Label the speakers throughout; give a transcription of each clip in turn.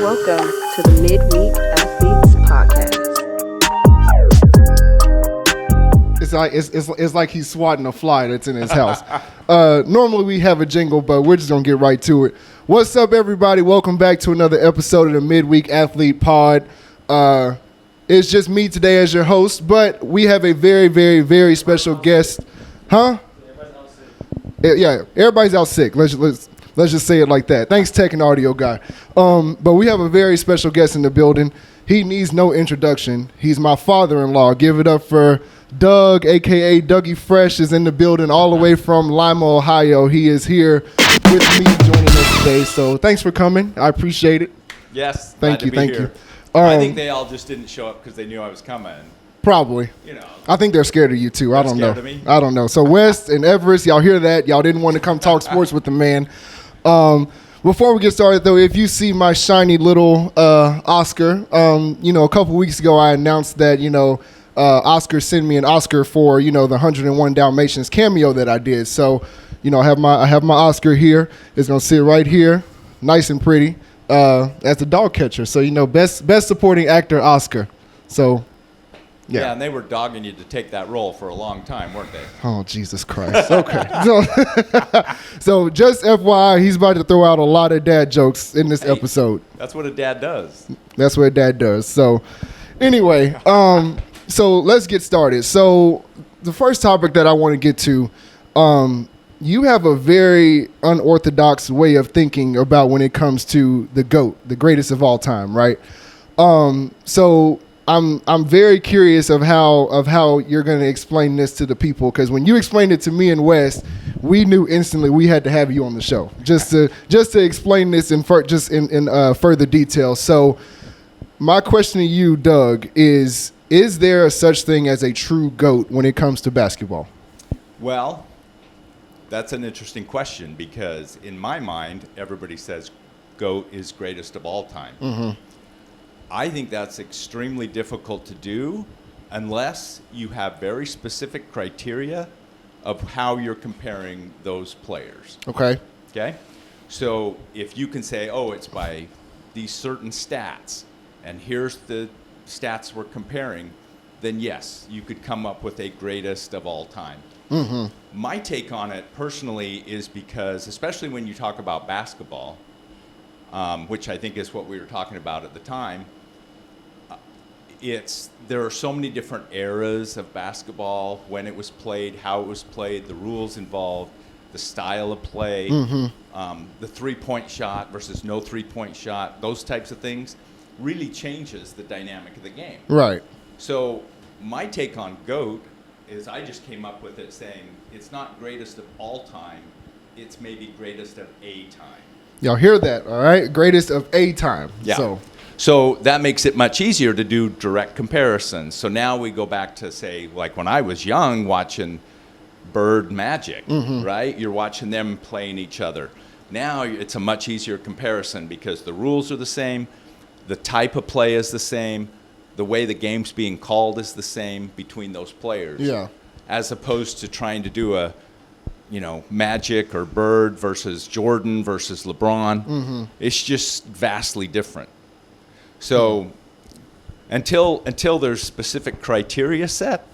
Speaker 1: Welcome to the Midweek Athletes Podcast.
Speaker 2: It's like he's swatting a fly that's in his house. Normally we have a jingle, but we're just gonna get right to it. What's up, everybody? Welcome back to another episode of the Midweek Athlete Pod. It's just me today as your host, but we have a very, very, very special guest. Huh? Yeah, everybody's out sick. Let's just say it like that. Thanks, tech and audio guy. But we have a very special guest in the building. He needs no introduction. He's my father-in-law. Give it up for Doug, a.k.a. Dougie Fresh, is in the building all the way from Lima, Ohio. He is here with me joining us today. So thanks for coming. I appreciate it.
Speaker 3: Yes.
Speaker 2: Thank you.
Speaker 3: I think they all just didn't show up because they knew I was coming.
Speaker 2: Probably.
Speaker 3: You know.
Speaker 2: I think they're scared of you too. I don't know.
Speaker 3: Of me?
Speaker 2: I don't know. So West and Everest, y'all hear that? Y'all didn't want to come talk sports with the man. Before we get started, though, if you see my shiny little Oscar, a couple weeks ago I announced that, Oscar sent me an Oscar for, the 101 Dalmatians cameo that I did. So, I have my Oscar here. It's going to sit right here, nice and pretty, as the dog catcher. So, best supporting actor Oscar. So,
Speaker 3: yeah, and they were dogging you to take that role for a long time, weren't they?
Speaker 2: Oh, Jesus Christ. Okay. So just FYI, he's about to throw out a lot of dad jokes in this episode.
Speaker 3: That's what a dad does.
Speaker 2: That's what a dad does. So anyway, so let's get started. So the first topic that I want to get to, you have a very unorthodox way of thinking about when it comes to the GOAT, the greatest of all time, right? So I'm very curious of how you're going to explain this to the people, because when you explained it to me and West, we knew instantly we had to have you on the show just to explain this in further detail. So my question to you, Doug, is there a such thing as a true GOAT when it comes to basketball?
Speaker 3: Well, that's an interesting question, because in my mind, everybody says GOAT is greatest of all time. Mm-hmm. I think that's extremely difficult to do unless you have very specific criteria of how you're comparing those players.
Speaker 2: Okay.
Speaker 3: So if you can say, it's by these certain stats, and here's the stats we're comparing, then yes, you could come up with a greatest of all time. Mm-hmm. My take on it personally is because, especially when you talk about basketball, which I think is what we were talking about at the time, there are so many different eras of basketball, when it was played, how it was played, the rules involved, the style of play, the three-point shot versus no three-point shot, those types of things really changes the dynamic of the game.
Speaker 2: Right.
Speaker 3: So my take on GOAT is I just came up with it saying it's not greatest of all time, it's maybe greatest of a time.
Speaker 2: Y'all hear that, all right? Greatest of a time.
Speaker 3: Yeah. So that makes it much easier to do direct comparisons. So now we go back to, say, like when I was young watching Bird Magic, right? You're watching them playing each other. Now it's a much easier comparison because the rules are the same, the type of play is the same, the way the game's being called is the same between those players.
Speaker 2: Yeah. As
Speaker 3: opposed to trying to do a Magic or Bird versus Jordan versus LeBron. Mm-hmm. It's just vastly different. So until there's specific criteria set,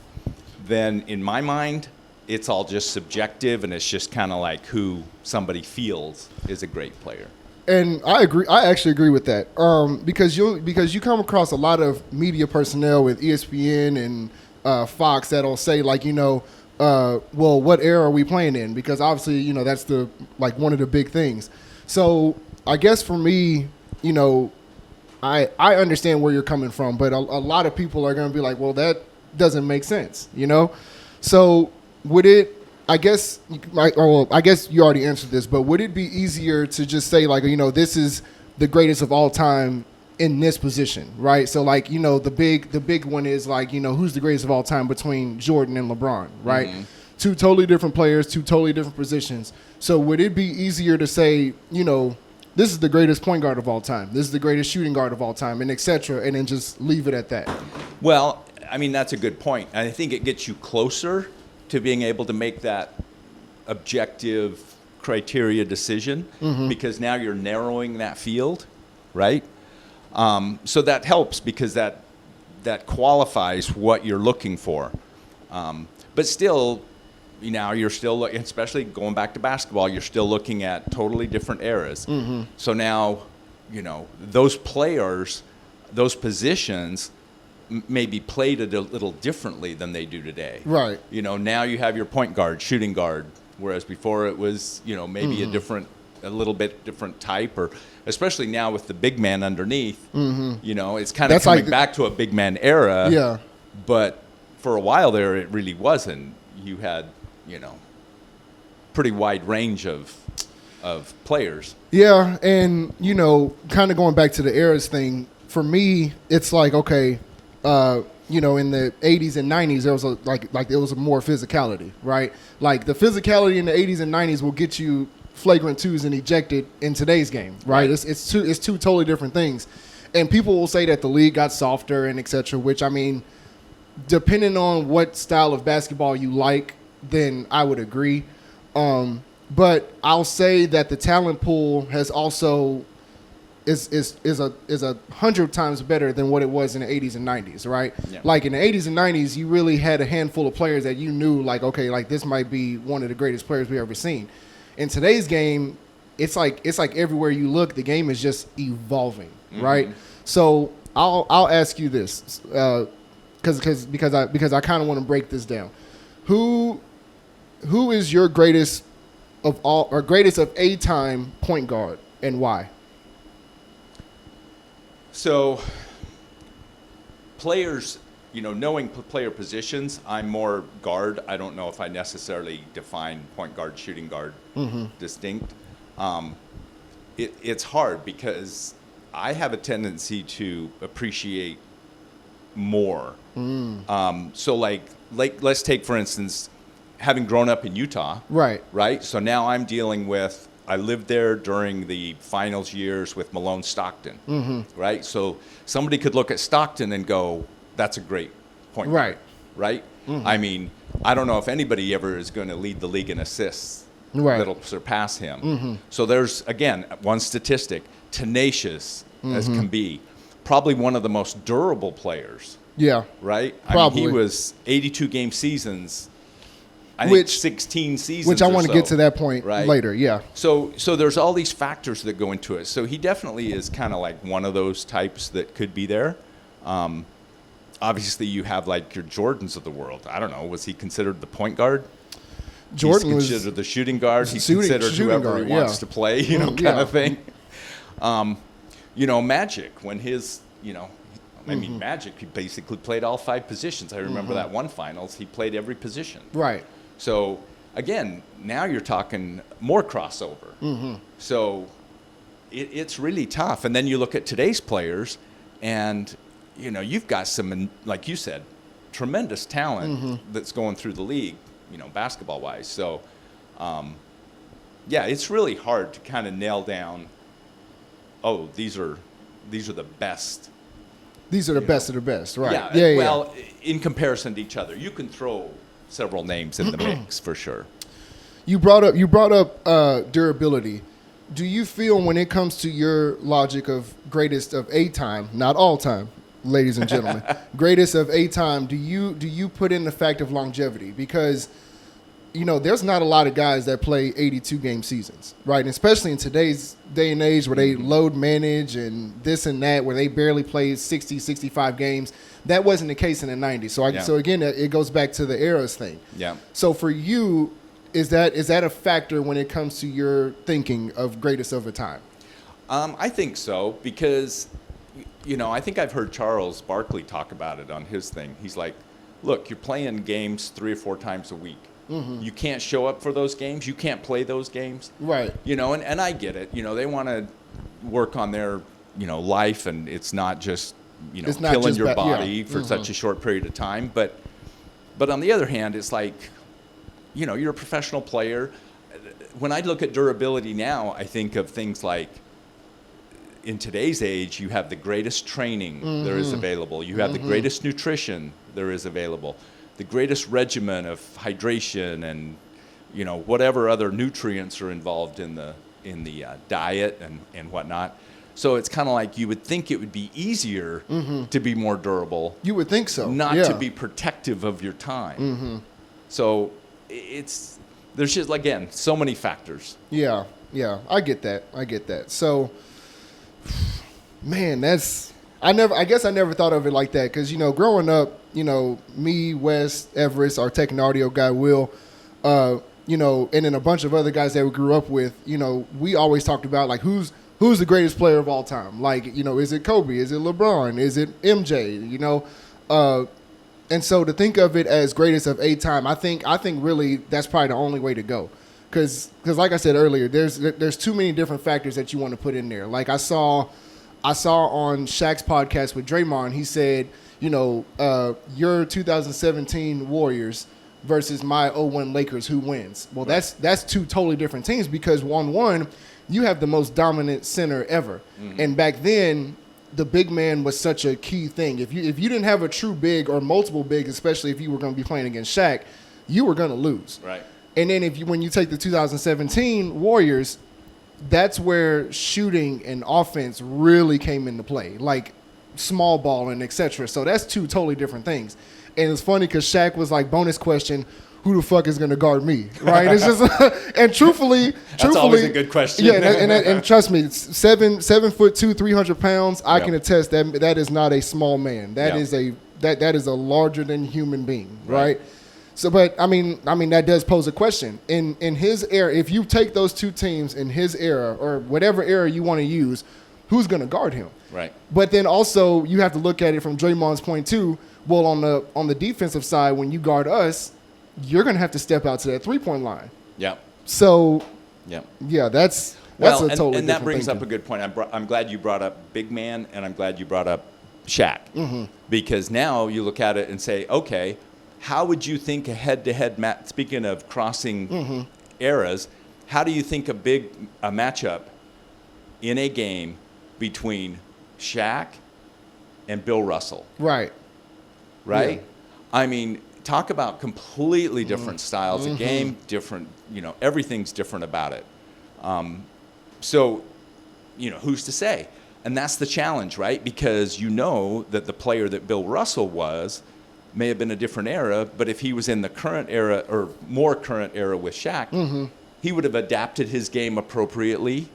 Speaker 3: then in my mind, it's all just subjective, and it's just kind of like who somebody feels is a great player.
Speaker 2: And I agree. I actually agree with that, because you come across a lot of media personnel with ESPN and Fox that'll say, like, well, what era are we playing in? Because obviously, that's one of the big things. So I guess for me, I understand where you're coming from, but a lot of people are going to be like, well, that doesn't make sense, So would it, I guess you already answered this, but would it be easier to just say, like, this is the greatest of all time in this position, right? So, like, the big one is, like, who's the greatest of all time between Jordan and LeBron, right? Mm-hmm. Two totally different players, two totally different positions. So would it be easier to say, this is the greatest point guard of all time, this is the greatest shooting guard of all time, and et cetera, and then just leave it at that?
Speaker 3: Well, I mean, that's a good point. I think it gets you closer to being able to make that objective criteria decision, because now you're narrowing that field, right? So that helps because that qualifies what you're looking for. But still, you're still, especially going back to basketball, you're still looking at totally different eras. So now, those players, those positions maybe played a little differently than they do today.
Speaker 2: Right.
Speaker 3: Now you have your point guard, shooting guard, whereas before it was, maybe a little bit different type, or especially now with the big man underneath, it's kind of coming back to a big man era.
Speaker 2: Yeah.
Speaker 3: But for a while there, it really wasn't. You had, pretty wide range of players.
Speaker 2: Yeah, and kind of going back to the eras thing, for me, it's like, okay, in the 80s and 90s, there was there was more physicality, right? Like the physicality in the 80s and 90s will get you flagrant twos and ejected in today's game, right? It's two totally different things. And people will say that the league got softer and et cetera, which, I mean, depending on what style of basketball you like, then I would agree. But I'll say that the talent pool has also is 100 times better than what it was in the 80s and 90s, right? Yeah. Like in the 80s and 90s, you really had a handful of players that you knew, like, okay, like this might be one of the greatest players we've ever seen. In today's game, it's like everywhere you look, the game is just evolving, right? So I'll ask you this, because I kind of want to break this down. Who is your greatest of all, or greatest of a time point guard, and why?
Speaker 3: So, players, knowing player positions, I'm more guard. I don't know if I necessarily define point guard, shooting guard distinct. It's hard because I have a tendency to appreciate more. So, like let's take, for instance, having grown up in Utah. Right. So now I'm dealing with, I lived there during the finals years with Malone Stockton, right? So somebody could look at Stockton and go, that's a great point guard, right? I mean, I don't know if anybody ever is going to lead the league in assists that'll surpass him. So there's, again, one statistic, tenacious as can be, probably one of the most durable players.
Speaker 2: Yeah.
Speaker 3: Right?
Speaker 2: Probably.
Speaker 3: I mean, he was 82-game seasons, I think 16 seasons.
Speaker 2: Which I want to get to that point later, yeah.
Speaker 3: So there's all these factors that go into it. So he definitely is kind of like one of those types that could be there. Obviously, you have like your Jordans of the world. I don't know. Was he considered the point guard?
Speaker 2: Jordan
Speaker 3: He's considered the shooting guard. He's considered whoever he wants to play, kind of thing. Magic, when his, Magic, he basically played all 5 positions. I remember that one finals. He played every position.
Speaker 2: Right.
Speaker 3: So, again, now you're talking more crossover. So it's really tough. And then you look at today's players, and, you've got some, like you said, tremendous talent that's going through the league, basketball-wise. So, it's really hard to kind of nail down, these are the best.
Speaker 2: These are the best of the best, right?
Speaker 3: Yeah. Well, in comparison to each other, you can throw several names in the mix for sure.
Speaker 2: You brought up durability. Do you feel, when it comes to your logic of greatest of a time, not all time, ladies and gentlemen, greatest of a time, do you put in the fact of longevity? Because there's not a lot of guys that play 82-game seasons, right? And especially in today's day and age where they load manage and this and that, where they barely play 60, 65 games. That wasn't the case in the 90s. So again, it goes back to the eras thing. Yeah. So for you, is that a factor when it comes to your thinking of greatest of a time?
Speaker 3: I think so, because, I think I've heard Charles Barkley talk about it on his thing. He's like, look, you're playing games 3 or 4 times a week. You can't show up for those games. You can't play those games. Right. And I get it. They want to work on their, life, and it's not just, killing your body for such a short period of time. But on the other hand, it's like, you're a professional player. When I look at durability now, I think of things like, in today's age, you have the greatest training there is available. You have the greatest nutrition there is available. The greatest regimen of hydration and, whatever other nutrients are involved in the diet and whatnot. So it's kind of like you would think it would be easier to be more durable.
Speaker 2: You would think so.
Speaker 3: Not
Speaker 2: Yeah.
Speaker 3: to be protective of your time. So there's just, again, so many factors.
Speaker 2: Yeah, I get that. So, man, I guess I never thought of it like that because, growing up, me, Wes, Everest, our tech and audio guy, Will, and then a bunch of other guys that we grew up with, we always talked about, like, who's the greatest player of all time? Like, is it Kobe? Is it LeBron? Is it MJ? And so to think of it as greatest of a time, I think really that's probably the only way to go. Because like I said earlier, there's too many different factors that you want to put in there. Like I saw on Shaq's podcast with Draymond, he said, your 2017 Warriors versus my 01 Lakers, who wins? Well,
Speaker 3: right.
Speaker 2: that's two totally different teams because one, you have the most dominant center ever. And back then, the big man was such a key thing. If you didn't have a true big or multiple bigs, especially if you were going to be playing against Shaq, you were going to lose.
Speaker 3: Right.
Speaker 2: And then when you take the 2017 Warriors, that's where shooting and offense really came into play, like small ball and et cetera. So that's two totally different things. And it's funny because Shaq was like, bonus question, who the fuck is going to guard me, right? It's just, and truthfully,
Speaker 3: that's always a good question.
Speaker 2: Yeah, and trust me, 7'2", 300 pounds. I can attest that is not a small man. That is a larger than human being, right? So, but I mean that does pose a question. In his era, if you take those two teams in his era or whatever era you want to use, who's going to guard him?
Speaker 3: Right.
Speaker 2: But then also you have to look at it from Draymond's point too. Well, on the defensive side, when you guard us, you're going to have to step out to that 3-point line.
Speaker 3: Yeah.
Speaker 2: So,
Speaker 3: yeah,
Speaker 2: that's a totally different
Speaker 3: and that brings
Speaker 2: thinking.
Speaker 3: up a good point. I'm glad you brought up big man, and I'm glad you brought up Shaq. Because now you look at it and say, okay, how would you think a head-to-head match, speaking of crossing eras, how do you think a matchup in a game between Shaq and Bill Russell?
Speaker 2: Right.
Speaker 3: Right?
Speaker 2: Yeah.
Speaker 3: I mean, talk about completely different styles of game, different, everything's different about it. So, who's to say? And that's the challenge, right? Because that the player that Bill Russell was may have been a different era, but if he was in the current era or more current era with Shaq, he would have adapted his game appropriately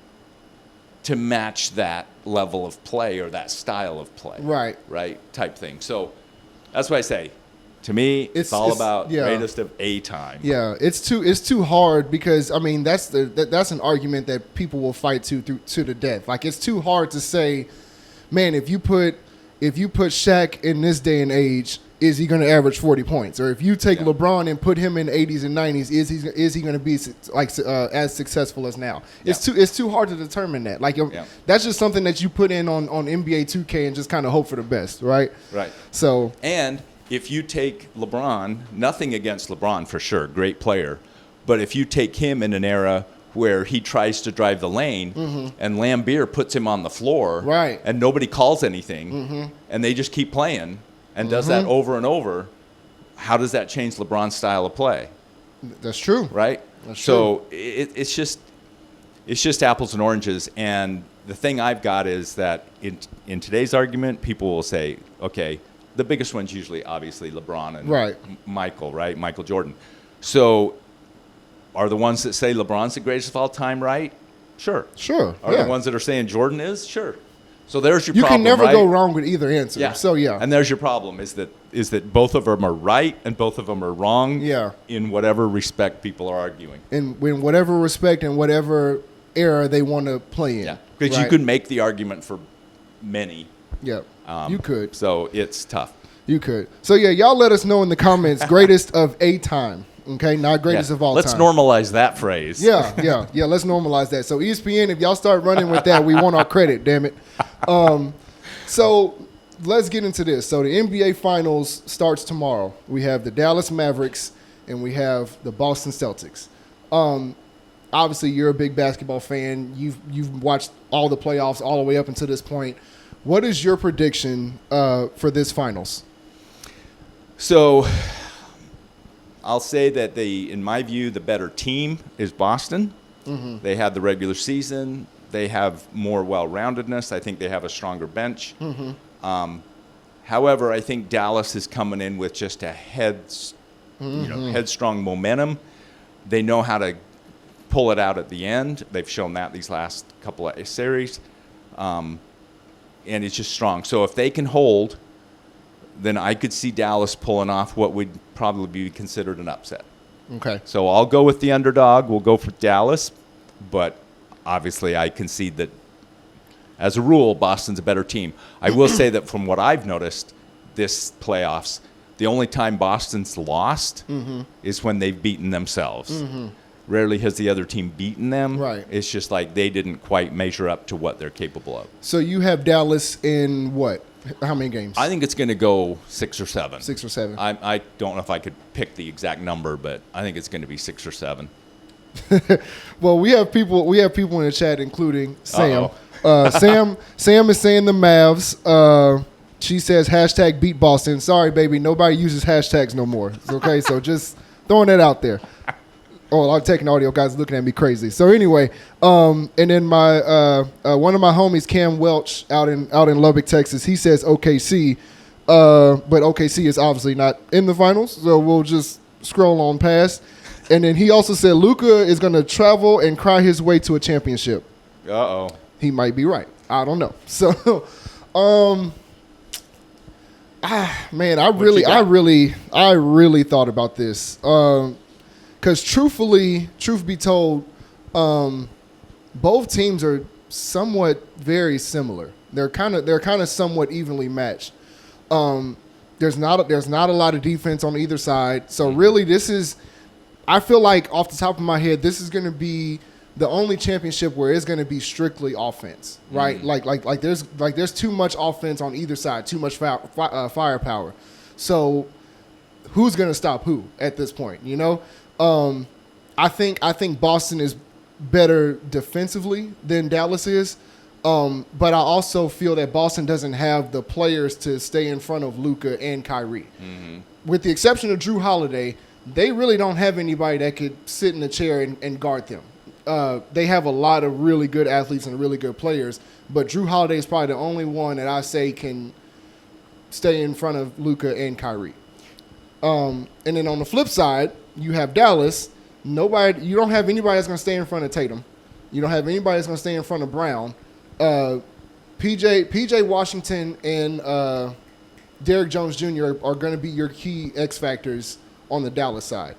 Speaker 3: to match that level of play or that style of play.
Speaker 2: Right.
Speaker 3: Right? Type thing. So that's why I say, to me, it's all about greatest of a time.
Speaker 2: Yeah, it's too hard because that's an argument that people will fight to the death. Like it's too hard to say, man, if you put Shaq in this day and age, is he going to average 40 points? Or if you take LeBron and put him in 80s and 90s, is he going to be as successful as now?
Speaker 3: Yeah.
Speaker 2: It's too hard to determine that. Like that's just something that you put in on NBA 2K and just kind of hope for the best, right?
Speaker 3: Right.
Speaker 2: So
Speaker 3: and if you take LeBron, nothing against LeBron for sure, great player, but if you take him in an era where he tries to drive the lane and Lambeer puts him on the floor
Speaker 2: right.
Speaker 3: and nobody calls anything and they just keep playing and does that over and over, how does that change LeBron's style of play?
Speaker 2: That's true.
Speaker 3: Right?
Speaker 2: That's
Speaker 3: so
Speaker 2: true.
Speaker 3: It's just apples and oranges. And the thing I've got is that in today's argument, people will say, okay, the biggest one's usually obviously LeBron and Michael, right? Michael Jordan. So are the ones that say LeBron's the greatest of all time right? Sure. Are the ones that are saying Jordan is? Sure. So there's your problem,
Speaker 2: You can never
Speaker 3: right?
Speaker 2: go wrong with either answer.
Speaker 3: Yeah.
Speaker 2: So,
Speaker 3: And there's your problem is that both of them are right and both of them are wrong in whatever respect people are arguing.
Speaker 2: In whatever respect and whatever era they want to play in.
Speaker 3: Yeah. Because you could make the argument for many.
Speaker 2: Yeah. You could.
Speaker 3: So it's tough.
Speaker 2: You could. So, y'all let us know in the comments, greatest of a time. Okay, not greatest of all
Speaker 3: Let's
Speaker 2: time.
Speaker 3: Let's normalize that phrase.
Speaker 2: Yeah. Let's normalize that. So ESPN, if y'all start running with that, we want our credit. Damn it. So let's get into this. So the NBA Finals starts tomorrow. We have the Dallas Mavericks and we have the Boston Celtics. Obviously, you're a big basketball fan. You've watched all the playoffs all the way up until this point. What is your prediction for this finals?
Speaker 3: So I'll say that in my view, the better team is Boston. They had the regular season. they have more well-roundedness. I think they have a stronger bench. However, I think Dallas is coming in with just a headstrong momentum. They know how to pull it out at the end. They've shown that these last couple of series. And it's just strong. So if they can hold, then I could see Dallas pulling off what would probably be considered an upset.
Speaker 2: Okay.
Speaker 3: So I'll go with the underdog. We'll go for Dallas. But obviously I concede that, as a rule, Boston's a better team. I will say that from what I've noticed this playoffs, the only time Boston's lost is when they've beaten themselves. Rarely has the other team beaten them.
Speaker 2: Right.
Speaker 3: It's just like they didn't quite measure up to what they're capable of.
Speaker 2: So you have Dallas in what? How many games?
Speaker 3: I think it's going to go 6 or 7.
Speaker 2: 6 or 7.
Speaker 3: I don't know if I could pick the exact number, but I think it's going to be 6 or 7.
Speaker 2: Well, we have people in the chat, including Sam. Sam is saying the Mavs. She says hashtag beat Boston. Sorry, baby, nobody uses hashtags no more. It's okay, so just throwing that out there. Oh, I'm taking audio, guys looking at me crazy. So anyway, and then my one of my homies, Cam Welch, out in Lubbock, Texas, he says OKC, but OKC is obviously not in the finals, so we'll just scroll on past. And then he also said Luka is going to travel and cry his way to a championship. He might be right. I don't know. So, man, I really thought about this. Because truth be told, both teams are somewhat very similar. They're kind of somewhat evenly matched. There's not a lot of defense on either side. So really, I feel like off the top of my head, this is going to be the only championship where it's going to be strictly offense, right? Like there's too much offense on either side, too much firepower. So who's going to stop who at this point? You know, I think Boston is better defensively than Dallas is, but I also feel that Boston doesn't have the players to stay in front of Luka and Kyrie, with the exception of Drew Holiday. They really don't have anybody that could sit in a chair and guard them. They have a lot of really good athletes and really good players, but Drew Holiday is probably the only one that I say can stay in front of Luka and Kyrie. And then on the flip side, you have Dallas. You don't have anybody that's going to stay in front of Tatum. You don't have anybody that's going to stay in front of Brown. PJ Washington and Derrick Jones Jr. are going to be your key X factors on the Dallas side.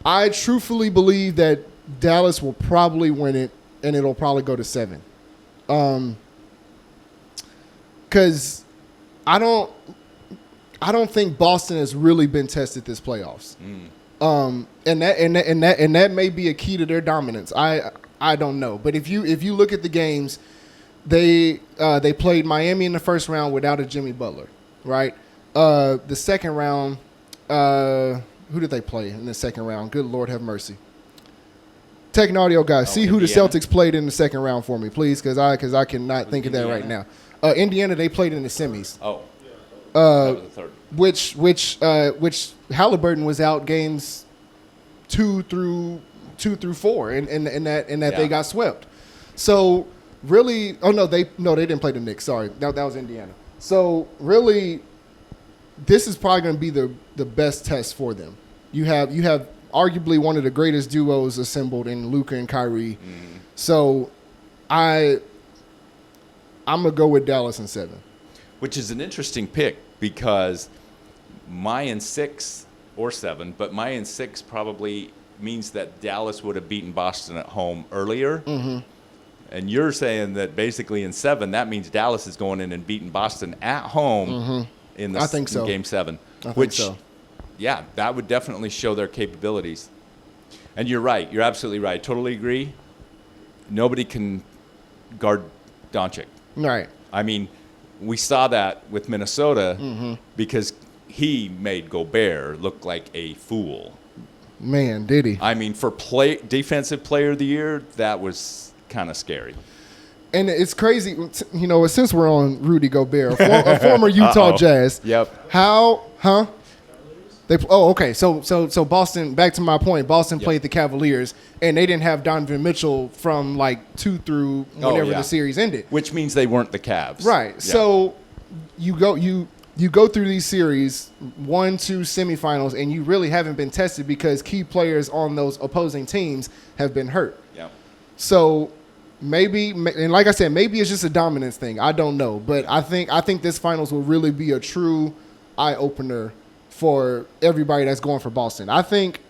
Speaker 2: I truthfully believe that Dallas will probably win it, and it'll probably go to 7. Because I don't think Boston has really been tested this playoffs. And that may be a key to their dominance. I don't know, but if you look at the games, they played Miami in the first round without a Jimmy Butler, right? The second round. Who did they play in the second round? Good Lord have mercy. Taking audio, guys. See who
Speaker 3: Indiana.
Speaker 2: the Celtics played in the second round for me, please, because I cannot think of that right now. Indiana, they played in the semis.
Speaker 3: That was the third.
Speaker 2: Which Halliburton was out games 2 through 4, and that they got swept. So really, they didn't play the Knicks. Sorry, that was Indiana. So really, this is probably going to be the best test for them. You have arguably one of the greatest duos assembled in Luka and Kyrie. So I'm going to go with Dallas in 7.
Speaker 3: Which is an interesting pick because my in 6 or 7, but my in 6 probably means that Dallas would have beaten Boston at home earlier. And you're saying that basically in 7, that means Dallas is going in and beating Boston at home in Game 7.
Speaker 2: I think so.
Speaker 3: Yeah, that would definitely show their capabilities. And you're right. You're absolutely right. Totally agree. Nobody can guard Doncic.
Speaker 2: Right.
Speaker 3: I mean, we saw that with Minnesota because he made Gobert look like a fool.
Speaker 2: Man, did he?
Speaker 3: I mean, for defensive player of the year, that was kind of scary.
Speaker 2: And it's crazy, since we're on Rudy Gobert, a former Utah Jazz.
Speaker 3: Yep.
Speaker 2: How, Okay. So Boston. Back to my point. Boston
Speaker 3: Yep.
Speaker 2: played the Cavaliers, and they didn't have Donovan Mitchell from like 2 through whenever
Speaker 3: yeah.
Speaker 2: the series ended.
Speaker 3: Which means they weren't the Cavs.
Speaker 2: Right.
Speaker 3: Yeah.
Speaker 2: So you go through these series 1, 2 semifinals, and you really haven't been tested because key players on those opposing teams have been hurt.
Speaker 3: Yeah.
Speaker 2: So maybe, and like I said, maybe it's just a dominance thing. I don't know, but I think this finals will really be a true eye opener for everybody that's going for Boston. I think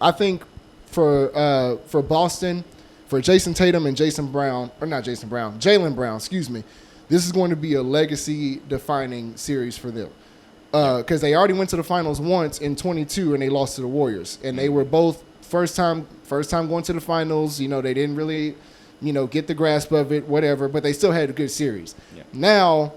Speaker 2: for Boston, for Jayson Tatum and Jaylen Brown, excuse me, this is going to be a legacy defining series for them. Because they already went to the finals once in 22 and they lost to the Warriors, and they were both first time going to the finals. They didn't really, get the grasp of it, whatever, but they still had a good series.
Speaker 3: Yeah.
Speaker 2: Now,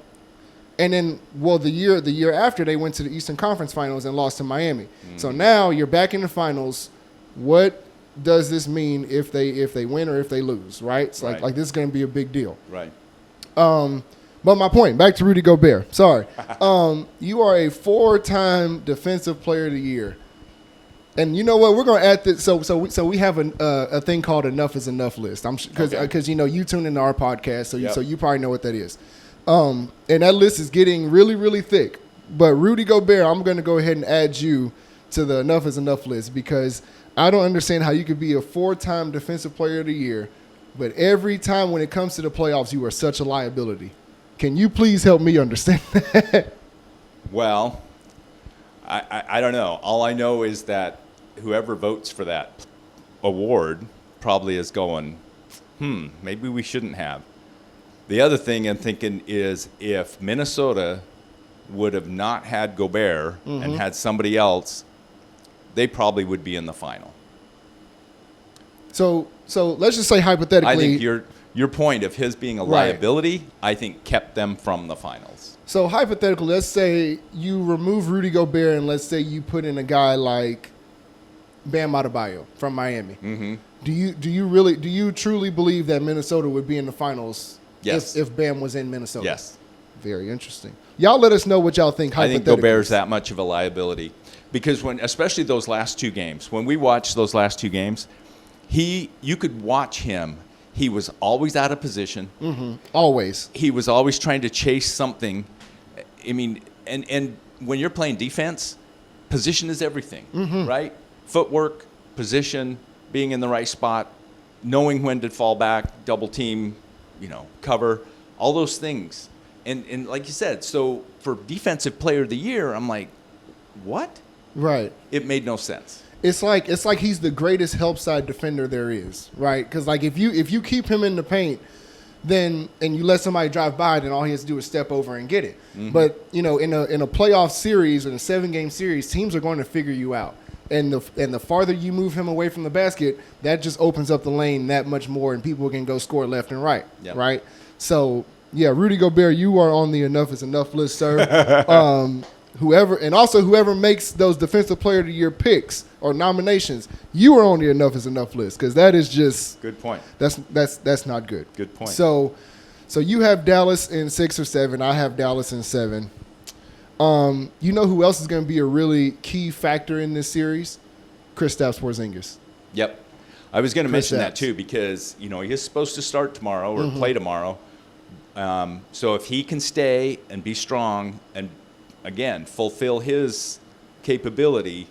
Speaker 2: and then the year after they went to the Eastern Conference Finals and lost to Miami.
Speaker 3: Mm-hmm.
Speaker 2: So now you're back in the finals. What does this mean if they win or if they lose? Right? It's
Speaker 3: Right.
Speaker 2: like this is going to be a big deal.
Speaker 3: Right.
Speaker 2: But my point, back to Rudy Gobert. Sorry. You are a 4-time Defensive Player of the Year. And you know what? We're going to add this. So we have a thing called Enough is Enough list. Because you tune into our podcast, so you probably know what that is. And that list is getting really, really thick. But Rudy Gobert, I'm going to go ahead and add you to the Enough is Enough list because I don't understand how you could be a 4-time Defensive Player of the Year, but every time when it comes to the playoffs, you are such a liability. Can you please help me understand that?
Speaker 3: Well, I don't know. All I know is that whoever votes for that award probably is going, maybe we shouldn't have. The other thing I'm thinking is if Minnesota would have not had Gobert and had somebody else, they probably would be in the final.
Speaker 2: So let's just say hypothetically.
Speaker 3: I think your point of his being a liability, I think, kept them from the finals.
Speaker 2: So hypothetically, let's say you remove Rudy Gobert and let's say you put in a guy like Bam Adebayo from Miami.
Speaker 3: Mm-hmm.
Speaker 2: Do you truly believe that Minnesota would be in the finals?
Speaker 3: Yes.
Speaker 2: If Bam was in Minnesota.
Speaker 3: Yes.
Speaker 2: Very interesting. Y'all let us know what y'all think.
Speaker 3: I think Gobert's that much of a liability because especially those last 2 games, when we watched those last 2 games, you could watch him. He was always out of position.
Speaker 2: Mm-hmm. Always.
Speaker 3: He was always trying to chase something. I mean, and when you're playing defense, position is everything, right? Footwork, position, being in the right spot, knowing when to fall back, double team, cover, all those things. And like you said, so for Defensive Player of the Year, I'm like, what?
Speaker 2: Right.
Speaker 3: It made no sense.
Speaker 2: It's like he's the greatest help side defender there is, right? Because like if you keep him in the paint, then and you let somebody drive by, then all he has to do is step over and get it. Mm-hmm. But in a playoff series, in a 7-game series, teams are going to figure you out. And the farther you move him away from the basket, that just opens up the lane that much more, and people can go score left and right, right? So yeah, Rudy Gobert, you are on the Enough is Enough list, sir. Whoever makes those Defensive Player of the Year picks or nominations, you are on the Enough is Enough list because that is just
Speaker 3: good point.
Speaker 2: That's not good.
Speaker 3: Good point.
Speaker 2: So you have Dallas in 6 or 7. I have Dallas in 7. You know who else is going to be a really key factor in this series? Kristaps Porzingis.
Speaker 3: Yep. I was going to mention that too because he is supposed to start tomorrow or play tomorrow. So if he can stay and be strong and again fulfill his capability,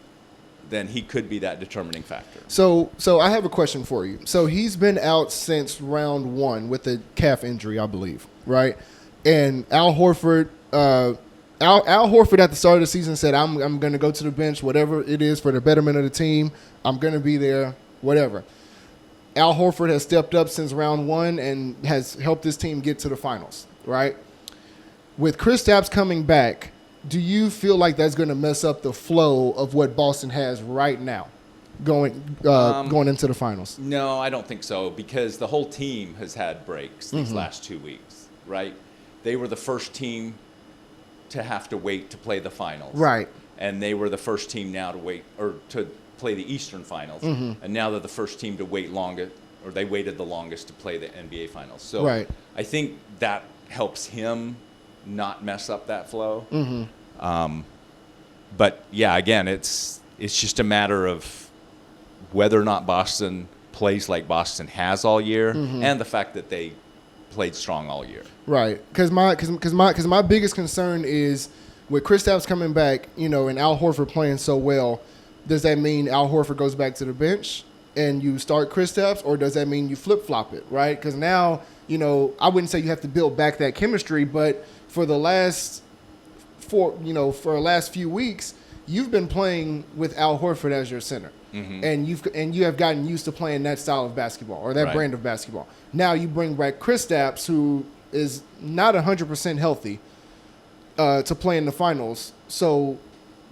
Speaker 3: then he could be that determining factor.
Speaker 2: So I have a question for you. So he's been out since round 1 with a calf injury, I believe, right? And Al Horford at the start of the season said, I'm going to go to the bench, whatever it is for the betterment of the team. I'm going to be there, whatever. Al Horford has stepped up since round 1 and has helped this team get to the finals, right? With Kristaps coming back, do you feel like that's going to mess up the flow of what Boston has right now going into the finals?
Speaker 3: No, I don't think so because the whole team has had breaks these last 2 weeks, right? They were the first team to have to wait to play the finals.
Speaker 2: Right.
Speaker 3: And they were the first team now to wait or to play the Eastern Finals. And now they're the first team to wait longer, or they waited the longest to play the NBA Finals. So I think that helps him not mess up that flow. But yeah, again, it's It's just a matter of whether or not Boston plays like Boston has all year, and the fact that they played strong all year.
Speaker 2: Right. Because my biggest concern is with Kristaps coming back, and Al Horford playing so well, does that mean Al Horford goes back to the bench and you start Kristaps, or does that mean you flip-flop it, right? Because now, I wouldn't say you have to build back that chemistry, but for the last few weeks, you've been playing with Al Horford as your center. And you have gotten used to playing that style of basketball or that brand of basketball. Now you bring back Kristaps, who is not 100% healthy, to play in the finals. So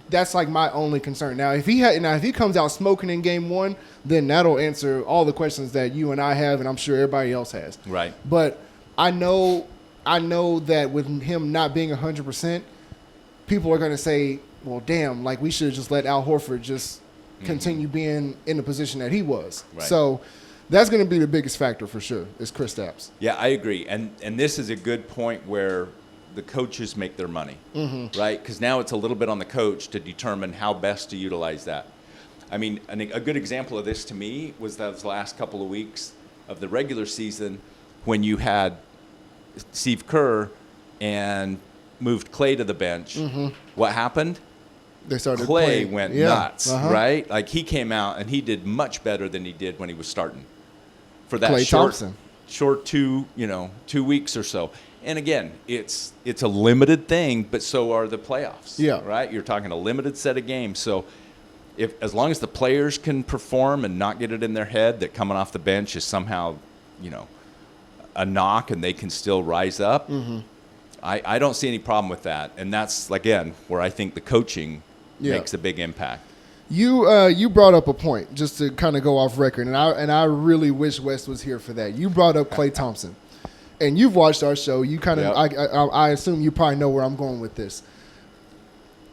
Speaker 2: that's like my only concern. Now if he comes out smoking in game 1, then that'll answer all the questions that you and I have, and I'm sure everybody else has.
Speaker 3: Right.
Speaker 2: But I know that with him not being 100%, people are going to say, well, damn, like we should have just let Al Horford just continue being in the position that he was. Right. So that's going to be the biggest factor for sure, is Kristaps.
Speaker 3: Yeah, I agree. And this is a good point where the coaches make their money, right? Because now it's a little bit on the coach to determine how best to utilize that. I mean, a good example of this to me was those last couple of weeks of the regular season when you had Steve Kerr and moved Klay to the bench. What happened?
Speaker 2: They started
Speaker 3: Klay
Speaker 2: playing.
Speaker 3: went nuts, right? Like he came out and he did much better than he did when he was starting for that short 2 weeks or so. And again, it's a limited thing, but so are the playoffs.
Speaker 2: Yeah.
Speaker 3: Right? You're talking a limited set of games. So as long as the players can perform and not get it in their head that coming off the bench is somehow, a knock and they can still rise up, I don't see any problem with that. And that's, again, where I think the coaching makes a big impact.
Speaker 2: You brought up a point, just to kind of go off record, and I really wish Wes was here for that. You brought up Klay Thompson, and you've watched our show. You kind of, I assume you probably know where I'm going with this.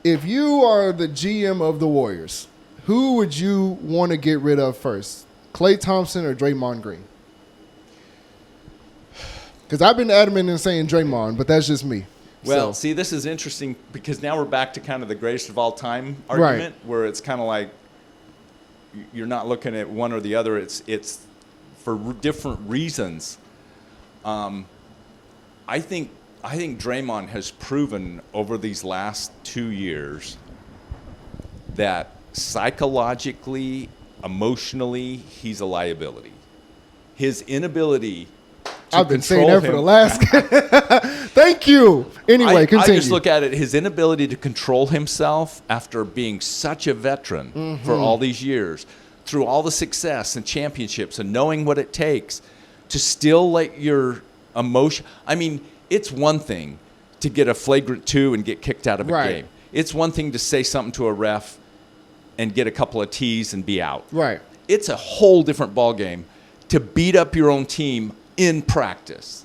Speaker 2: If you are the GM of the Warriors, who would you want to get rid of first, Klay Thompson or Draymond Green? Because I've been adamant in saying Draymond, but that's just me.
Speaker 3: Well, see, this is interesting because now we're back to kind of the greatest of all time argument, where it's kind of like you're not looking at one or the other. It's for different reasons. I think Draymond has proven over these last 2 years that psychologically, emotionally, he's a liability. His inability
Speaker 2: I've been saying that for the last. Thank you. Anyway, continue.
Speaker 3: I just look at it, his inability to control himself after being such a veteran for all these years, through all the success and championships and knowing what it takes to still let your emotion. I mean, it's one thing to get a flagrant 2 and get kicked out of a game. It's one thing to say something to a ref and get a couple of T's and be out.
Speaker 2: Right.
Speaker 3: It's a whole different ballgame to beat up your own team in practice.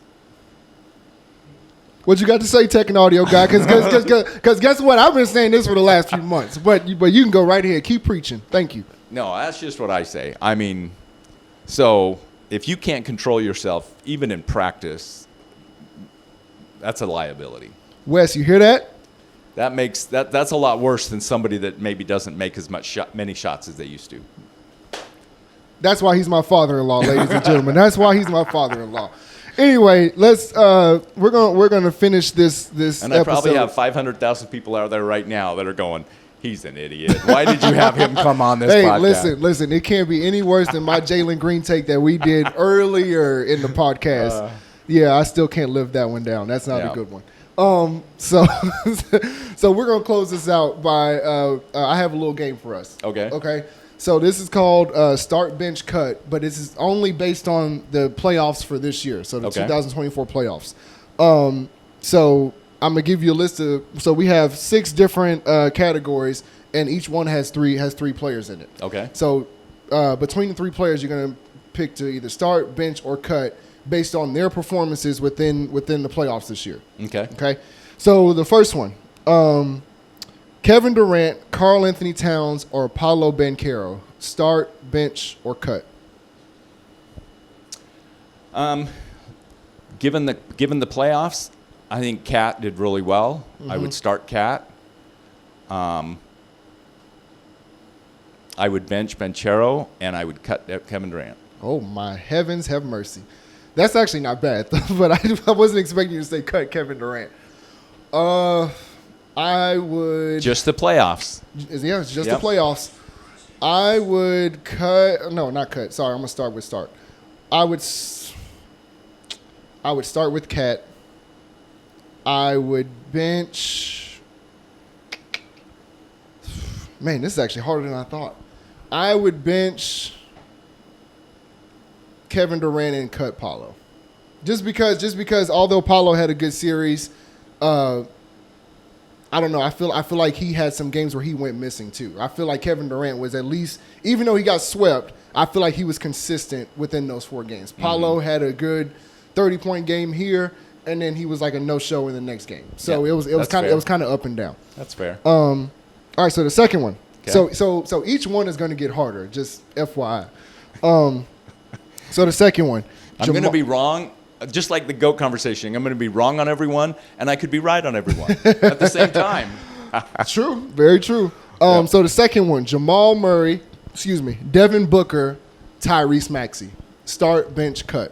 Speaker 2: What you got to say, tech and audio guy? Because guess what? I've been saying this for the last few months. But you can go right ahead. Keep preaching. Thank you.
Speaker 3: No, that's just what I say. I mean, so if you can't control yourself, even in practice, that's a liability.
Speaker 2: Wes, you hear that?
Speaker 3: That's a lot worse than somebody that maybe doesn't make as many shots as they used to.
Speaker 2: That's why he's my father-in-law, ladies and gentlemen. That's why he's my father-in-law. Anyway, we're gonna finish this
Speaker 3: and
Speaker 2: episode.
Speaker 3: I probably have 500,000 people out there right now that are going, he's an idiot. Why did you have him come on this podcast?
Speaker 2: Hey, listen. It can't be any worse than my Jaylen Green take that we did earlier in the podcast. I still can't live that one down. That's not a good one. So we're gonna close this out by I have a little game for us. Okay. So this is called Start Bench Cut, but this is only based on the playoffs for this year, so the 2024 playoffs. So I'm gonna give you a list of. So we have 6 different categories, and each one has three players in it.
Speaker 3: Okay.
Speaker 2: So between the 3 players, you're gonna pick to either start, bench, or cut based on their performances within the playoffs this year. Okay. So the first one. Kevin Durant, Karl Anthony Towns, or Paolo Banchero. Start, bench, or cut?
Speaker 3: Given the playoffs, I think Cat did really well. I would start Cat. I would bench Banchero, and I would cut Kevin Durant.
Speaker 2: Oh, my heavens, have mercy. That's actually not bad, but I wasn't expecting you to say cut Kevin Durant. I would.
Speaker 3: Just the playoffs.
Speaker 2: Yeah, it's just the playoffs. I would cut. No, not cut. Sorry, I'm gonna start with start. I would start with Cat. I would bench. Man, this is actually harder than I thought. I would bench Kevin Durant and cut Paulo. Just because although Paulo had a good series, I don't know. I feel like he had some games where he went missing too. I feel like Kevin Durant was at least, even though he got swept, I feel like he was consistent within those 4 games. Paulo had a good 30-point game here, and then he was like a no-show in the next game. So it was kind of up and down.
Speaker 3: That's fair.
Speaker 2: All right, so the second one.
Speaker 3: Okay.
Speaker 2: So each one is going to get harder. Just FYI. So the second one.
Speaker 3: I'm going to be wrong, just like the GOAT conversation. I'm going to be wrong on everyone, and I could be right on everyone at the same time.
Speaker 2: True, very true. So the second one, Devin Booker, Tyrese Maxey. Start, bench, cut.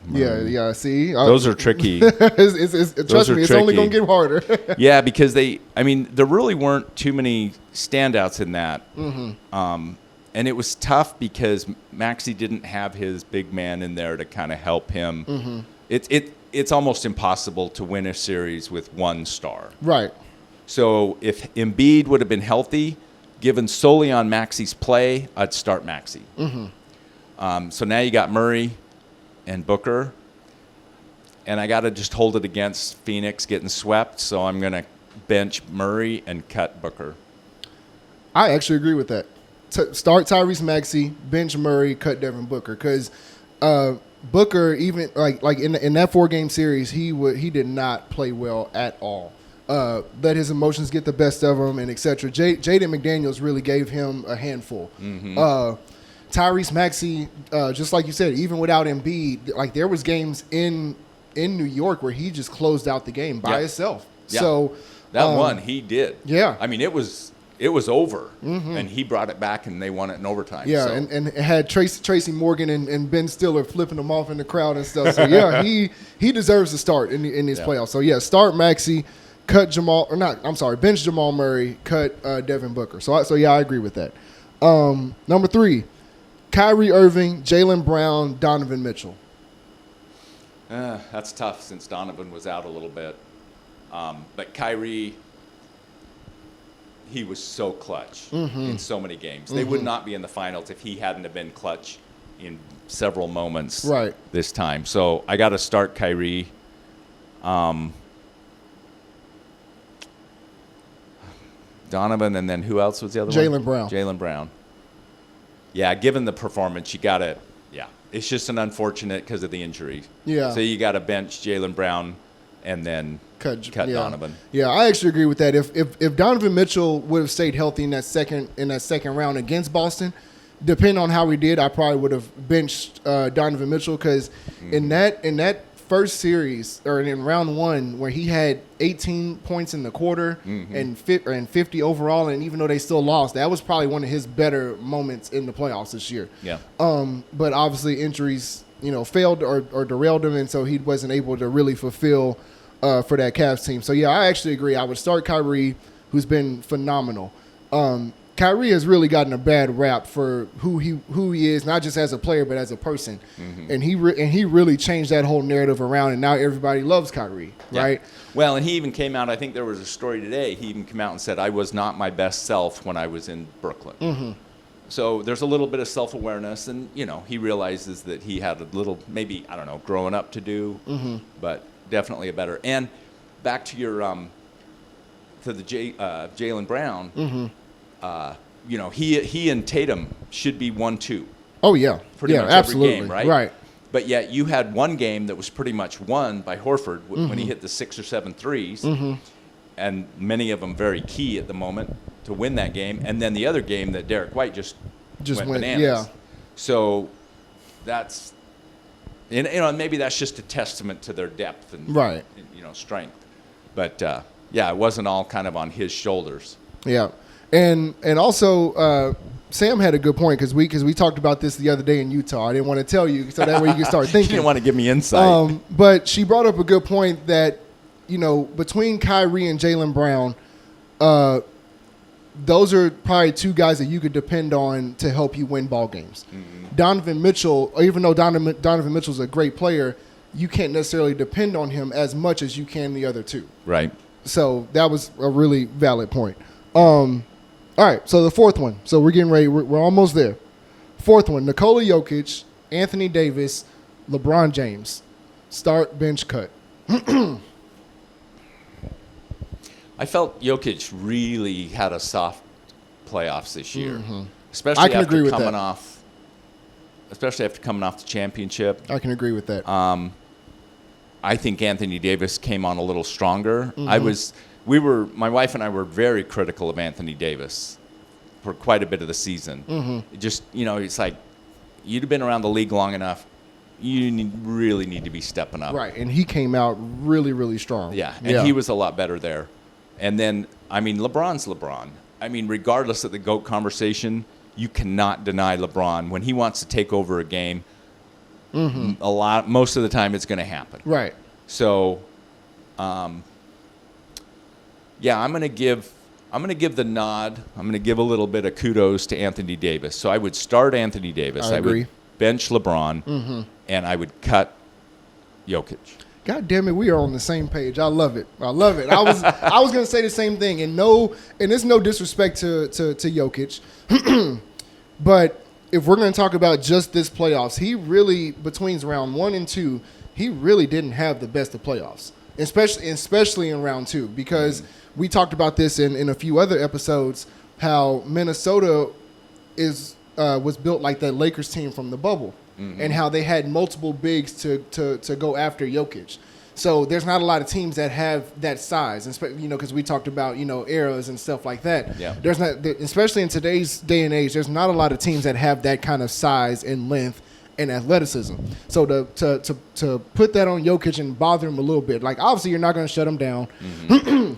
Speaker 2: Yeah. See,
Speaker 3: Those are tricky.
Speaker 2: Trust me, it's only going to get harder.
Speaker 3: Yeah, because there really weren't too many standouts in that. And it was tough because Maxey didn't have his big man in there to kind of help him. It's almost impossible to win a series with one star.
Speaker 2: Right.
Speaker 3: So if Embiid would have been healthy, given solely on Maxey's play, I'd start Maxey. So now you got Murray and Booker, and I got to just hold it against Phoenix getting swept, so I'm going to bench Murray and cut Booker.
Speaker 2: I actually agree with that. Start Tyrese Maxey, bench Murray, cut Devin Booker, because Booker, even like in that 4-game series, he did not play well at all. Let his emotions get the best of him, and etc. Jaden McDaniels really gave him a handful. Tyrese Maxey, just like you said, even without Embiid, like there was games in New York where he just closed out the game by himself.
Speaker 3: Yeah.
Speaker 2: So
Speaker 3: that one he did.
Speaker 2: Yeah.
Speaker 3: I mean, it was over, and he brought it back, and they won it in overtime.
Speaker 2: Yeah,
Speaker 3: so.
Speaker 2: and it had Tracy Morgan and Ben Stiller flipping him off in the crowd and stuff. So yeah, he deserves to start in these playoffs. So yeah, start Maxey, bench Jamal Murray, cut Devin Booker. So yeah, I agree with that. Number 3. Kyrie Irving, Jaylen Brown, Donovan Mitchell.
Speaker 3: That's tough since Donovan was out a little bit. But Kyrie, he was so clutch in so many games. They would not be in the finals if he hadn't have been clutch in several moments this time. So I got to start Kyrie. Donovan, and then who else was the other one? Jaylen Brown. Yeah, given the performance, you got to, it's just an unfortunate because of the injury.
Speaker 2: Yeah.
Speaker 3: So you got to bench Jaylen Brown and then cut Donovan.
Speaker 2: Yeah, I actually agree with that. If Donovan Mitchell would have stayed healthy in that second round against Boston, depending on how we did, I probably would have benched Donovan Mitchell because in that first series or in round 1 where he had 18 points in the quarter and 50 overall, and even though they still lost, that was probably one of his better moments in the playoffs this year.
Speaker 3: Yeah.
Speaker 2: But obviously injuries, failed or derailed him, and so he wasn't able to really fulfill for that Cavs team. So yeah, I actually agree. I would start Kyrie, who's been phenomenal. Kyrie has really gotten a bad rap for who he is, not just as a player but as a person, and he really changed that whole narrative around, and now everybody loves Kyrie, right?
Speaker 3: Well, and he even came out. I think there was a story today. He even came out and said, "I was not my best self when I was in Brooklyn." So there's a little bit of self-awareness, and he realizes that he had a little, maybe growing up to do, but definitely a better. And back to your to the Jaylen Brown. He and Tatum should be 1-2.
Speaker 2: Oh yeah,
Speaker 3: pretty much
Speaker 2: absolutely.
Speaker 3: every game, right?
Speaker 2: Right.
Speaker 3: But yet you had one game that was pretty much won by Horford when he hit the 6 or 7 threes, and many of them very key at the moment to win that game. And then the other game that Derek White just went bananas.
Speaker 2: Yeah.
Speaker 3: So that's And maybe that's just a testament to their depth and
Speaker 2: Right.
Speaker 3: strength. But it wasn't all kind of on his shoulders.
Speaker 2: Yeah, and also Sam had a good point because we talked about this the other day in Utah. I didn't want to tell you so that way you can start
Speaker 3: You
Speaker 2: thinking.
Speaker 3: didn't want to give me insight.
Speaker 2: But she brought up a good point that between Kyrie and Jaylen Brown, those are probably two guys that you could depend on to help you win ball games.
Speaker 3: Mm-hmm.
Speaker 2: Donovan Mitchell, even though Donovan Mitchell's a great player, you can't necessarily depend on him as much as you can the other two.
Speaker 3: Right.
Speaker 2: So that was a really valid point. All right, so the fourth one. So we're getting ready. We're almost there. Fourth one, Nikola Jokic, Anthony Davis, LeBron James. Start, bench, cut.
Speaker 3: I felt Jokic really had a soft playoffs this year,
Speaker 2: I
Speaker 3: especially
Speaker 2: can agree
Speaker 3: after
Speaker 2: with
Speaker 3: coming
Speaker 2: that.
Speaker 3: off. Especially after coming off the championship.
Speaker 2: I can agree with that.
Speaker 3: I think Anthony Davis came on a little stronger.
Speaker 2: Mm-hmm.
Speaker 3: My wife and I were very critical of Anthony Davis for quite a bit of the season.
Speaker 2: Mm-hmm.
Speaker 3: Just, it's like, you'd have been around the league long enough. You really need to be stepping up.
Speaker 2: Right, and he came out really, really strong.
Speaker 3: Yeah, and he was a lot better there. And then, LeBron's LeBron. Regardless of the GOAT conversation, you cannot deny LeBron. When he wants to take over a game, most of the time it's going to happen.
Speaker 2: Right.
Speaker 3: So, I'm going to give the nod. I'm going to give a little bit of kudos to Anthony Davis. So I would start Anthony Davis.
Speaker 2: I agree.
Speaker 3: Would bench LeBron, and I would cut Jokic.
Speaker 2: God damn it, we are on the same page. I love it. I was going to say the same thing, and it's no disrespect to Jokic, but if we're going to talk about just this playoffs, he really, between round 1 and 2, he really didn't have the best of playoffs, especially in round 2, because we talked about this in a few other episodes, how Minnesota was built like that Lakers team from the bubble. And how they had multiple bigs to go after Jokic. So there's not a lot of teams that have that size, because we talked about eras and stuff like that.
Speaker 3: Yeah.
Speaker 2: There's not, especially in today's day and age, there's not a lot of teams that have that kind of size and length and athleticism. So to put that on Jokic and bother him a little bit, like obviously you're not going to shut him down.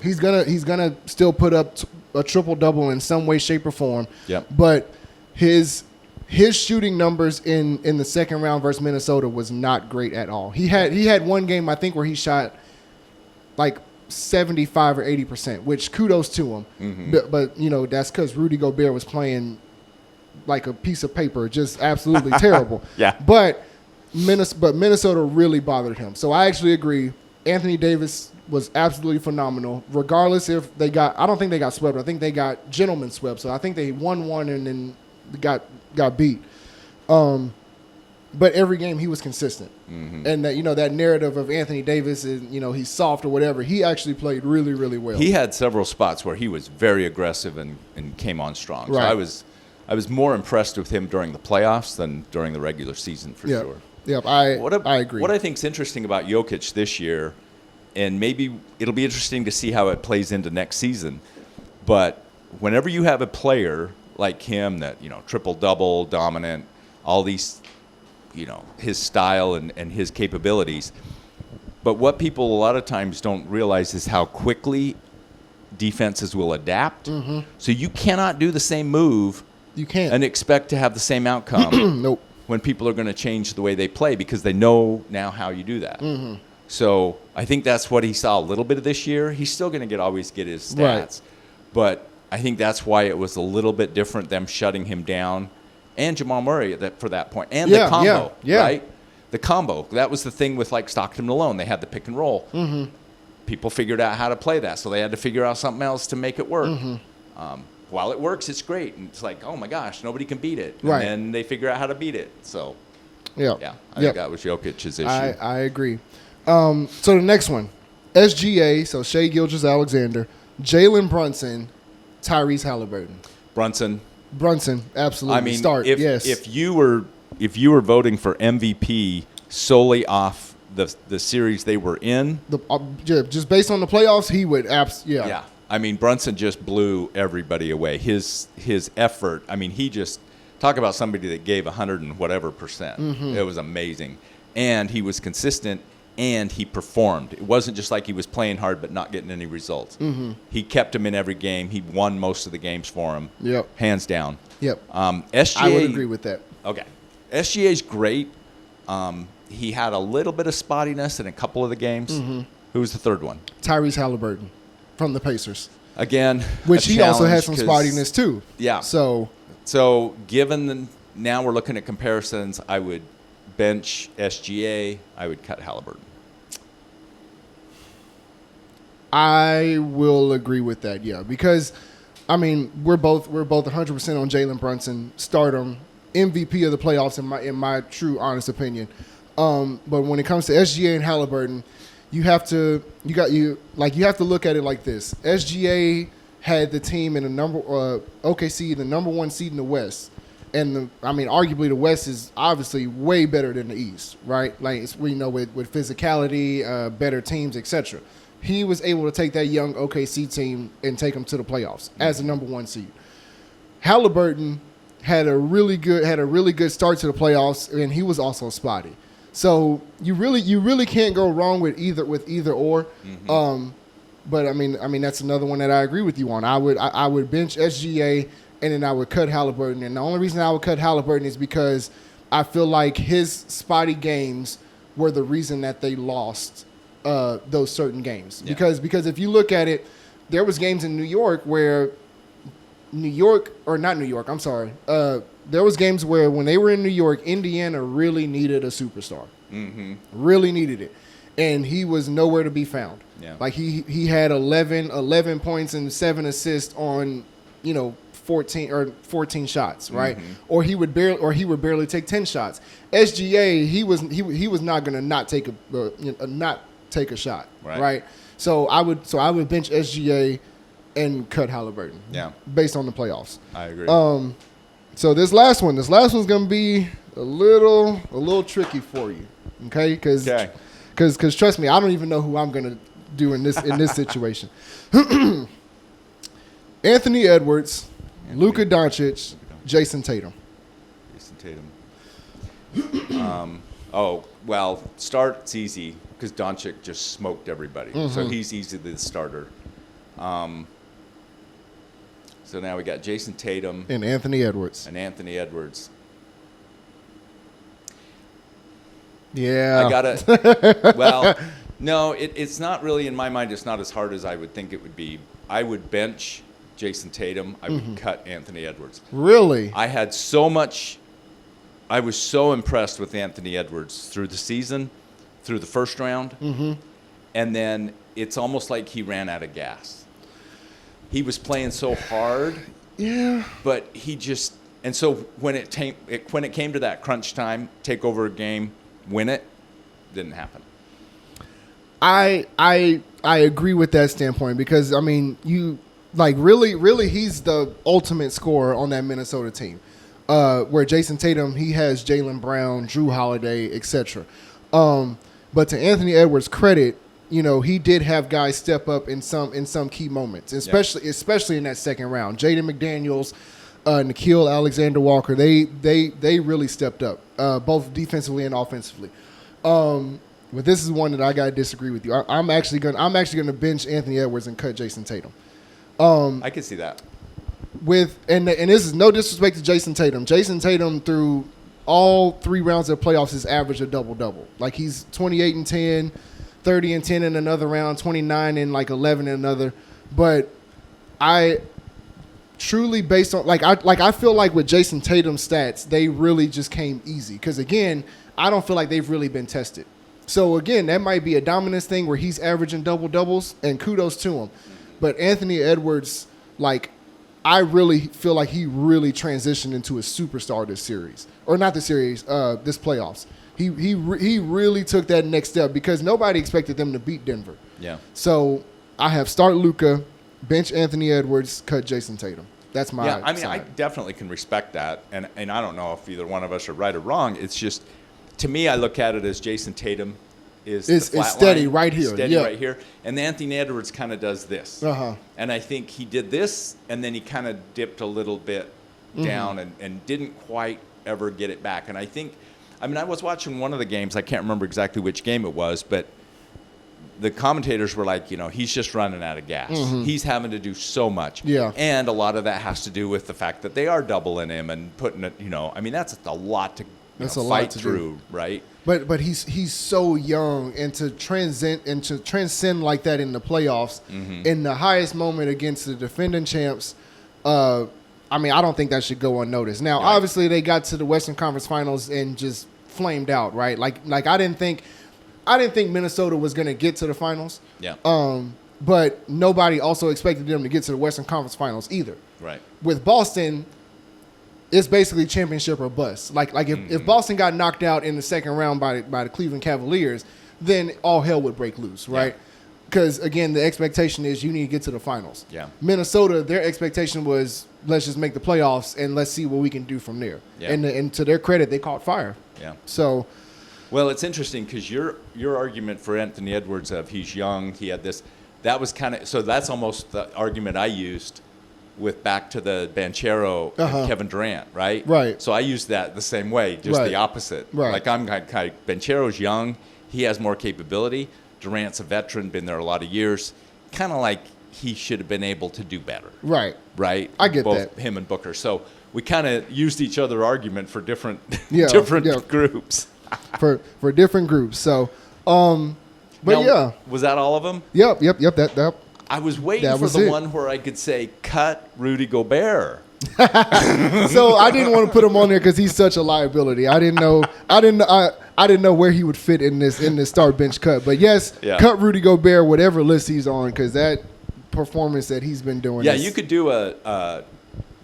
Speaker 2: He's gonna still put up a triple double in some way, shape, or form.
Speaker 3: Yep.
Speaker 2: But his shooting numbers in the second round versus Minnesota was not great at all. He had one game, I think, where he shot like 75 or 80%, which kudos to him. But that's because Rudy Gobert was playing like a piece of paper, just absolutely terrible.
Speaker 3: Yeah.
Speaker 2: But Minnesota really bothered him. So I actually agree. Anthony Davis was absolutely phenomenal, regardless if they got – I don't think they got swept. I think they got gentlemen swept. So I think they won one and then got beat. But every game he was consistent. And that that narrative of Anthony Davis is he's soft or whatever, he actually played really, really well.
Speaker 3: He had several spots where he was very aggressive and came on strong.
Speaker 2: Right.
Speaker 3: So I was more impressed with him during the playoffs than during the regular season for sure.
Speaker 2: Yep, I agree.
Speaker 3: What I think is interesting about Jokic this year, and maybe it'll be interesting to see how it plays into next season, but whenever you have a player like him that, triple-double, dominant, all these, his style and his capabilities. But what people a lot of times don't realize is how quickly defenses will adapt. So you cannot do the same move and expect to have the same outcome
Speaker 2: Nope.
Speaker 3: when people are going to change the way they play because they know now how you do that. So I think that's what he saw a little bit of this year. He's still going to always get his stats.
Speaker 2: Right.
Speaker 3: But I think that's why it was a little bit different, them shutting him down, and Jamal Murray for that point, and the combo, right? The combo. That was the thing with like Stockton Malone. They had the pick and roll. People figured out how to play that, so they had to figure out something else to make it work. While it works, it's great, and it's like, oh my gosh, nobody can beat it.
Speaker 2: Right.
Speaker 3: And then they figure out how to beat it. So,
Speaker 2: I
Speaker 3: think that was Jokic's issue.
Speaker 2: I agree. So the next one, SGA, so Shai Gilgeous-Alexander, Jalen Brunson, Tyrese Halliburton. Brunson, absolutely.
Speaker 3: I mean,
Speaker 2: start.
Speaker 3: if you were voting for MVP solely off the series they were in,
Speaker 2: just based on the playoffs, he would
Speaker 3: yeah. I mean, Brunson just blew everybody away. His effort. I mean, he just talk about somebody that gave 100 and whatever %. It was amazing. and he was consistent, and he performed. It wasn't just like he was playing hard but not getting any results. Mm-hmm. He kept him in every game. He won most of the games for him.
Speaker 2: Yep.
Speaker 3: Hands down.
Speaker 2: Yep.
Speaker 3: SGA,
Speaker 2: I would agree with that.
Speaker 3: Okay. SGA's great. He had a little bit of spottiness in a couple of the games. Mm-hmm. Who was the third one?
Speaker 2: Tyrese Halliburton from the Pacers.
Speaker 3: Again,
Speaker 2: which he also had some spottiness too.
Speaker 3: Yeah. So given now we're looking at comparisons, I would bench SGA. I would cut Halliburton.
Speaker 2: I will agree with that, yeah, because I mean we're both 100% on Jalen Brunson, stardom, MVP of the playoffs in my true honest opinion. But when it comes to SGA and Halliburton, you have to look at it like this. SGA had the team in OKC, the number one seed in the West, and arguably the West is obviously way better than the East, right? Like we know with physicality, better teams, etc. He was able to take that young OKC team and take them to the playoffs as the number one seed. Halliburton had a really good start to the playoffs, and he was also spotty. So you really can't go wrong with either or. Mm-hmm. But I mean that's another one that I agree with you on. I would bench SGA and then I would cut Halliburton. And the only reason I would cut Halliburton is because I feel like his spotty games were the reason that they lost those certain games. Yeah. Because if you look at it, there was games in New York where there was games where when they were in New York, Indiana really needed a superstar. Mm-hmm. Really needed it. And he was nowhere to be found. Yeah. Like he had 11 points and 7 assists on, 14 shots, right? Mm-hmm. Or he would barely take 10 shots. SGA, he was not going to not take a shot, right? So I would bench SGA and cut Halliburton. Yeah. Based on the playoffs.
Speaker 3: I agree.
Speaker 2: So this last one's going to be a little tricky for you, okay? Because trust me, I don't even know who I'm going to do in this situation. Anthony Edwards, Luka Doncic, Jayson Tatum.
Speaker 3: Start's easy because Doncic just smoked everybody, mm-hmm. so he's easily the starter. So now we got Jayson Tatum
Speaker 2: and Anthony Edwards. Yeah.
Speaker 3: I got it. Well, no, it's not really, in my mind, it's not as hard as I would think it would be. I would bench Jayson Tatum. I would cut Anthony Edwards.
Speaker 2: Really?
Speaker 3: I was so impressed with Anthony Edwards through the season, through the first round. Mm-hmm. And then it's almost like he ran out of gas. He was playing so hard.
Speaker 2: Yeah.
Speaker 3: But he just, and so when it came to that crunch time, take over a game, win it, didn't happen.
Speaker 2: I agree with that standpoint because you really he's the ultimate scorer on that Minnesota team. Where Jayson Tatum, he has Jaylen Brown, Drew Holiday, etc. But to Anthony Edwards' credit, he did have guys step up in some key moments, especially in that second round. Jaden McDaniels, Nickeil Alexander-Walker, they really stepped up, both defensively and offensively. But this is one that I gotta disagree with you. I'm actually gonna bench Anthony Edwards and cut Jayson Tatum.
Speaker 3: I can see that.
Speaker 2: And this is no disrespect to Jayson Tatum. Jayson Tatum through all 3 rounds of playoffs has averaged a double-double. Like he's 28 and 10, 30 and 10 in another round, 29 and 11 in another. But I truly based on I feel like with Jayson Tatum's stats, they really just came easy. Because again, I don't feel like they've really been tested. So again, that might be a dominance thing where he's averaging double-doubles, and kudos to him. But Anthony Edwards, I really feel like he really transitioned into a superstar this series. Or not this series, this playoffs. He really took that next step because nobody expected them to beat Denver.
Speaker 3: Yeah.
Speaker 2: So I have start Luka, bench Anthony Edwards, cut Jayson Tatum. That's my side.
Speaker 3: I definitely can respect that. And I don't know if either one of us are right or wrong. It's just, to me, I look at it as Jayson Tatum is
Speaker 2: steady right here.
Speaker 3: Right here. And Anthony Edwards kind of does this. Uh-huh. And I think he did this, and then he kind of dipped a little bit down and didn't quite ever get it back. And I think I mean, I was watching one of the games. I can't remember exactly which game it was, but the commentators were like, he's just running out of gas. He's having to do so much.
Speaker 2: Yeah.
Speaker 3: And a lot of that has to do with the fact that they are doubling him and putting it, I mean, that's a lot to fight through, right?
Speaker 2: But he's so young, and to transcend like that in the playoffs, in the highest moment against the defending champs, I mean, I don't think that should go unnoticed. Now, obviously, they got to the Western Conference Finals and just flamed out, right? Like I didn't think Minnesota was going to get to the finals.
Speaker 3: Yeah.
Speaker 2: But nobody also expected them to get to the Western Conference Finals either.
Speaker 3: Right.
Speaker 2: With Boston, it's basically championship or bust. Like if Boston got knocked out in the second round by the Cleveland Cavaliers, then all hell would break loose, right? Because, again, the expectation is you need to get to the finals.
Speaker 3: Yeah.
Speaker 2: Minnesota, their expectation was let's just make the playoffs and let's see what we can do from there.
Speaker 3: Yeah.
Speaker 2: And to their credit, they caught fire.
Speaker 3: Yeah.
Speaker 2: So,
Speaker 3: well, it's interesting because your argument for Anthony Edwards of he's young, he had this, that was kind of, so that's almost the argument I used with back to the Banchero and Kevin Durant, right?
Speaker 2: Right.
Speaker 3: So I used that the same way, just the opposite.
Speaker 2: Right.
Speaker 3: Like Banchero's young, he has more capability. Durant's a veteran, been there a lot of years. Kind of like he should have been able to do better.
Speaker 2: Right.
Speaker 3: Right?
Speaker 2: I get
Speaker 3: Both
Speaker 2: that.
Speaker 3: him and Booker. So we kind of used each other argument for different groups.
Speaker 2: for different groups. So, but
Speaker 3: now, was that all of them?
Speaker 2: Yep. That.
Speaker 3: I was waiting for the one where I could say, cut Rudy Gobert.
Speaker 2: So I didn't want to put him on there because he's such a liability. I didn't know where he would fit in this start bench cut. But yes, cut Rudy Gobert, whatever list he's on, because that performance that he's been doing.
Speaker 3: Yeah, you could do a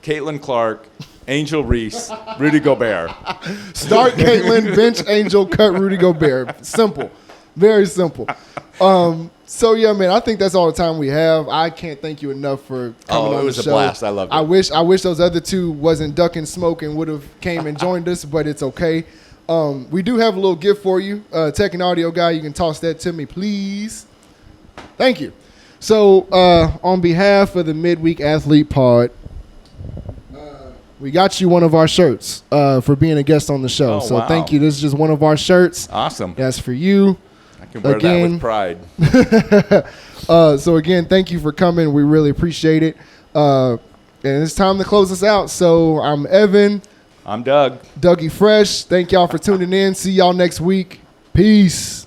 Speaker 3: Caitlin Clark, Angel Reese, Rudy Gobert.
Speaker 2: Start Caitlin, bench Angel, cut Rudy Gobert. Simple, very simple. So yeah, man, I think that's all the time we have. I can't thank you enough for coming on the show.
Speaker 3: It was a blast. I loved it.
Speaker 2: I wish those other two wasn't ducking smoke and would have came and joined us, but it's okay. We do have a little gift for you. Tech and audio guy, you can toss that to me, please. Thank you. So on behalf of the Midweek Athlete Pod, we got you one of our shirts for being a guest on the show. So thank you. This is just one of our shirts.
Speaker 3: Awesome.
Speaker 2: That's for you.
Speaker 3: I can wear that with pride.
Speaker 2: So again, thank you for coming. We really appreciate it. And it's time to close us out. So I'm Evan.
Speaker 3: I'm Doug.
Speaker 2: Dougie Fresh. Thank y'all for tuning in. See y'all next week. Peace.